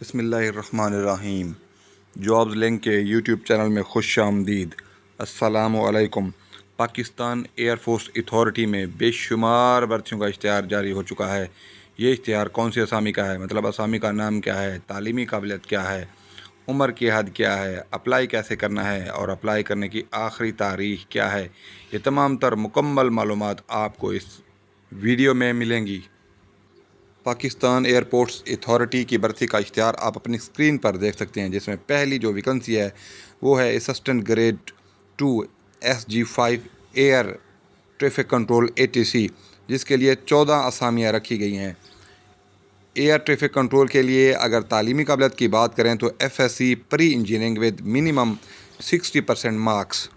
بسم اللہ الرحمن الرحیم۔ جابز لنک کے یوٹیوب چینل میں خوش آمدید۔ السلام علیکم۔ پاکستان ایئر فورس اتھارٹی میں بے شمار بھرتیوں کا اشتہار جاری ہو چکا ہے۔ یہ اشتہار کون سی اسامی کا ہے، مطلب اسامی کا نام کیا ہے، تعلیمی قابلیت کیا ہے، عمر کی حد کیا ہے، اپلائی کیسے کرنا ہے اور اپلائی کرنے کی آخری تاریخ کیا ہے، یہ تمام تر مکمل معلومات آپ کو اس ویڈیو میں ملیں گی۔ پاکستان ایئرپورٹس اتھارٹی کی بھرتی کا اشتہار آپ اپنی اسکرین پر دیکھ سکتے ہیں، جس میں پہلی جو ویکنسی ہے وہ ہے assistant grade 2 SG5 air traffic control ATC، جس کے لیے 14 اسامیاں رکھی گئی ہیں۔ ایئر ٹریفک کنٹرول کے لیے اگر تعلیمی قابلیت کی بات کریں تو FSC pre engineering with minimum 60% marks.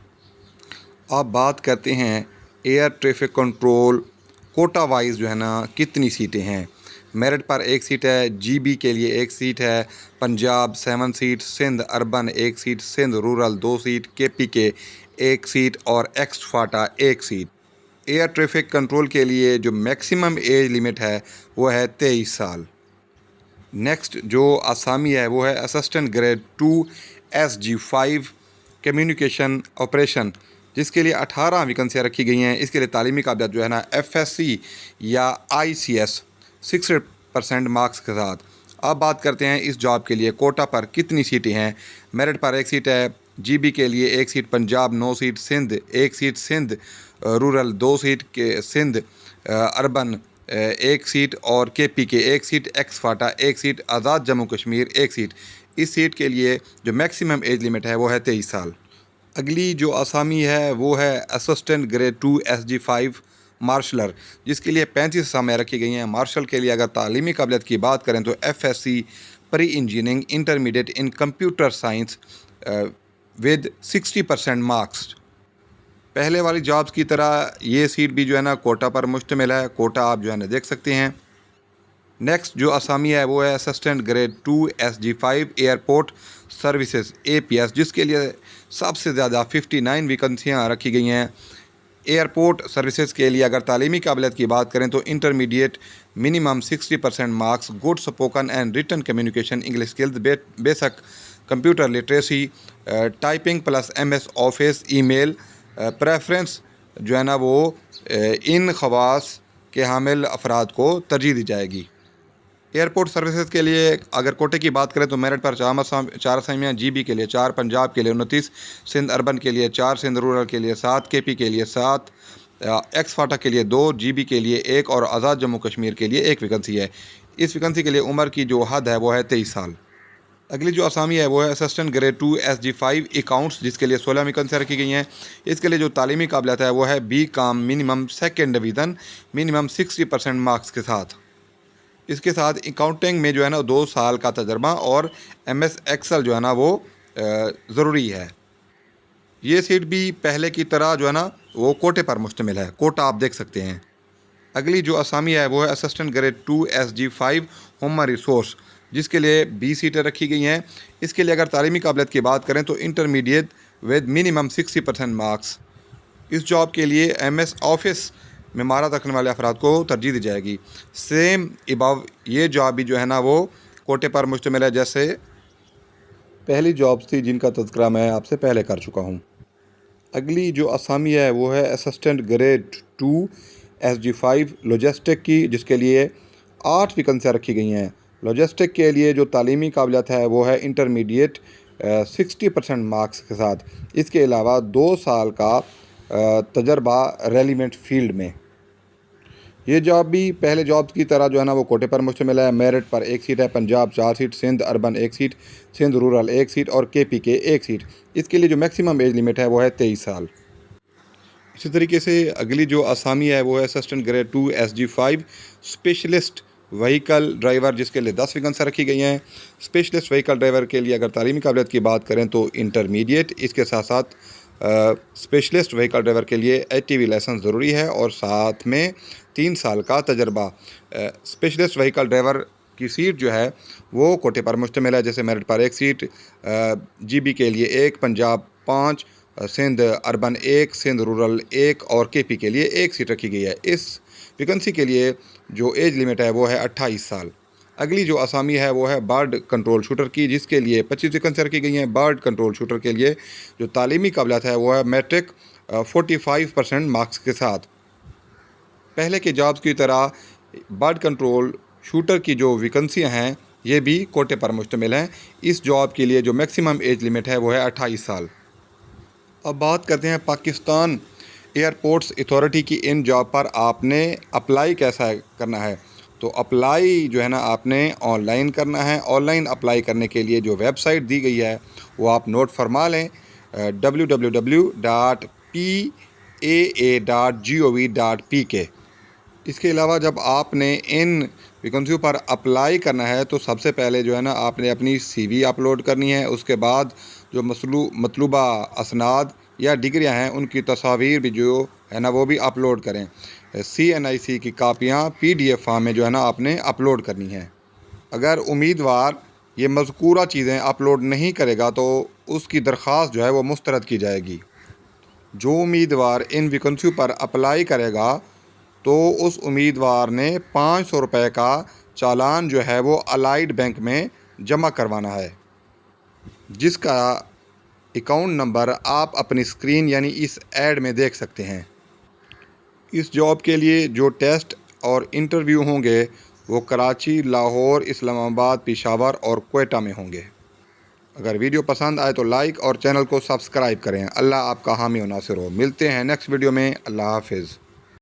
آپ بات کرتے ہیں air traffic control quota wise جو ہے نا کتنی سیٹیں ہیں۔ میرٹ پر 1 سیٹ ہے، GB کے لیے 1 سیٹ ہے، Punjab 7 seat, Sindh urban 1 seat, Sindh rural 2 seat, KPK 1 seat اور ex FATA 1 seat. Air traffic control کے لیے جو میکسیمم ایج لیمٹ ہے وہ ہے 23 سال۔ نیکسٹ جو اسامی ہے وہ ہے assistant grade 2 SG5 communication operation, جس کے لیے 18 ویکنسیاں رکھی گئی ہیں۔ اس کے لیے تعلیمی قابلیت جو ہے نا FSC یا ICS 60% مارکس کے ساتھ۔ اب بات کرتے ہیں اس جاب کے لیے کوٹا پر کتنی سیٹیں ہیں۔ میرٹ پر 1 سیٹ ہے، GB کے لیے 1 seat, Punjab 9 seat, Sindh 1 seat, Sindh rural 2 seat, Sindh urban 1 seat اور KPK 1 seat, ex FATA 1 seat, Azad Jammu Kashmir 1 set. اس سیٹ کے لیے جو میکسیمم ایج لیمٹ ہے وہ ہے 23 سال۔ اگلی جو اسامی ہے وہ ہے اسسٹنٹ گریڈ 2 SG5 مارشلر، جس کے لیے 35 اسامیاں رکھی گئی ہیں۔ مارشل کے لیے اگر تعلیمی قابلیت کی بات کریں تو FSC pre engineering intermediate in computer science with 60% marks. پہلے والی جابز کی طرح یہ سیٹ بھی جو ہے نا کوٹا پر مشتمل ہے، کوٹا آپ جو ہے نا دیکھ سکتے ہیں۔ نیکسٹ جو اسامی ہے وہ ہے assistant grade 2 SG5 airport services APS، جس کے لیے سب سے زیادہ 59 ویکنسیاں رکھی گئی ہیں۔ ایئرپورٹ سروسز کے لیے اگر تعلیمی قابلیت کی بات کریں تو intermediate minimum 60% marks, good spoken and written communication English skills, basic computer literacy, typing plus MS office, email. Preference جو ہے نا وہ ان خواص کے حامل افراد کو ترجیح دی جائے گی۔ ایئرپورٹ سروسز کے لیے اگر کوٹے کی بات کریں تو میرٹ پر 4 اسامیاں، GB کے لیے 4، پنجاب کے لیے 29، سندھ اربن کے لیے 4، سندھ رورل کے لیے 7، KP کے لیے 7، ایکس فاٹا کے لیے 2، GB کے لیے 1 اور آزاد جموں کشمیر کے لیے 1 ویکنسی ہے۔ اس ویکنسی کے لیے عمر کی جو حد ہے وہ ہے 23 سال۔ اگلی جو اسامی ہے وہ ہے اسسٹنٹ گریڈ 2 SG5 اکاؤنٹس، جس کے لیے 16 ویکنسیاں رکھی گئی ہیں۔ اس کے لیے جو تعلیمی قابلیت ہے وہ ہے BCom minimum 2nd division, minimum 60% marks کے ساتھ۔ اس کے ساتھ اکاؤنٹنگ میں جو ہے نا 2 سال کا تجربہ اور MS ایکسل جو ہے نا وہ ضروری ہے۔ یہ سیٹ بھی پہلے کی طرح جو ہے نا وہ کوٹے پر مشتمل ہے، کوٹا آپ دیکھ سکتے ہیں۔ اگلی جو اسامی ہے وہ ہے assistant grade 2 SG5 human resource, جس کے لیے 20 سیٹیں رکھی گئی ہیں۔ اس کے لیے اگر تعلیمی قابلیت کی بات کریں تو انٹرمیڈیٹ ود منیمم 60% مارکس۔ اس جاب کے لیے MS آفس میں مہارت رکھنے والے افراد کو ترجیح دی جائے گی۔ سیم ابو یہ جاب بھی جو ہے نا وہ کوٹے پر مشتمل ہے، جیسے پہلی جابس تھی جن کا تذکرہ میں آپ سے پہلے کر چکا ہوں۔ اگلی جو اسامی ہے وہ ہے اسسٹنٹ گریڈ 2 SG5 لاجسٹک کی، جس کے لیے 8 ویکنسیاں رکھی گئی ہیں۔ لاجسٹک کے لیے جو تعلیمی قابلیت ہے وہ ہے انٹرمیڈیٹ 60% مارکس کے ساتھ۔ اس کے علاوہ 2 سال کا تجربہ ریلیونٹ فیلڈ میں۔ یہ جاب بھی پہلے جابس کی طرح جو ہے نا وہ کوٹے پر مشتمل ہے۔ میرٹ پر 1 سیٹ ہے، Punjab 4 seat, Sindh urban 1 seat, Sindh rural 1 seat اور KPK 1 سیٹ۔ اس کے لیے جو میکسیمم ایج لیمٹ ہے وہ ہے 23 سال۔ اسی طریقے سے اگلی جو اسامی ہے وہ ہے assistant grade 2 SG5 specialist vehicle driver, جس کے لیے 10 ویکنسیاں رکھی گئی ہیں۔ اسپیشلسٹ وہیکل ڈرائیور کے لیے اگر تعلیمی قابلیت کی بات کریں تو انٹرمیڈیٹ، اس کے ساتھ ساتھ اسپیشلسٹ وہیکل ڈرائیور کے لیے ATV لائسنس ضروری ہے اور ساتھ میں 3 سال کا تجربہ۔ اسپیشلسٹ وہیکل ڈرائیور کی سیٹ جو ہے وہ کوٹے پر مشتمل ہے، جیسے میرٹ پر 1 سیٹ، GB کے لیے 1، پنجاب 5، سندھ اربن 1، سندھ رورل 1 اور KP کے لیے 1 سیٹ رکھی گئی ہے۔ اس ویکنسی کے لیے جو ایج لیمٹ ہے وہ ہے 28 سال۔ اگلی جو اسامی ہے وہ ہے برڈ کنٹرول شوٹر کی، جس کے لیے 25 ویکنسی رکھی گئی ہیں۔ برڈ کنٹرول شوٹر کے لیے جو تعلیمی قابلیت ہے وہ ہے میٹرک 45% مارکس کے ساتھ۔ پہلے کے جابز کی طرح برڈ کنٹرول شوٹر کی جو ویکنسیاں ہیں یہ بھی کوٹے پر مشتمل ہیں۔ اس جاب کے لیے جو میکسیمم ایج لمٹ ہے وہ ہے 28 سال۔ اب بات کرتے ہیں پاکستان ایئرپورٹس اتھارٹی کی ان جاب پر آپ نے اپلائی کیسا کرنا ہے۔ تو اپلائی جو ہے نا آپ نے آن لائن کرنا ہے۔ آن لائن اپلائی کرنے کے لیے جو ویب سائٹ دی گئی ہے وہ آپ نوٹ فرما لیں، www.paa.gov.pk۔ اس کے علاوہ جب آپ نے ان ویکنسیوں پر اپلائی کرنا ہے تو سب سے پہلے جو ہے نا آپ نے اپنی سی وی اپلوڈ کرنی ہے۔ اس کے بعد جو مطلوبہ اسناد یا ڈگریاں ہیں ان کی تصاویر بھی جو ہے نا وہ بھی اپلوڈ کریں۔ CNIC کی کاپیاں PDF فارم میں جو ہے نا آپ نے اپلوڈ کرنی ہیں۔ اگر امیدوار یہ مذکورہ چیزیں اپلوڈ نہیں کرے گا تو اس کی درخواست جو ہے وہ مسترد کی جائے گی۔ جو امیدوار ان ویکنسیوں پر اپلائی کرے گا تو اس امیدوار نے 500 روپے کا چالان جو ہے وہ الائیڈ بینک میں جمع کروانا ہے، جس کا اکاؤنٹ نمبر آپ اپنی اسکرین یعنی اس ایڈ میں دیکھ سکتے ہیں۔ اس جاب کے لیے جو ٹیسٹ اور انٹرویو ہوں گے وہ کراچی، لاہور، اسلام آباد، پشاور اور کوئٹہ میں ہوں گے۔ اگر ویڈیو پسند آئے تو لائک اور چینل کو سبسکرائب کریں۔ اللہ آپ کا حامی و ناصر ہو۔ ملتے ہیں نیکسٹ ویڈیو میں۔ اللہ حافظ۔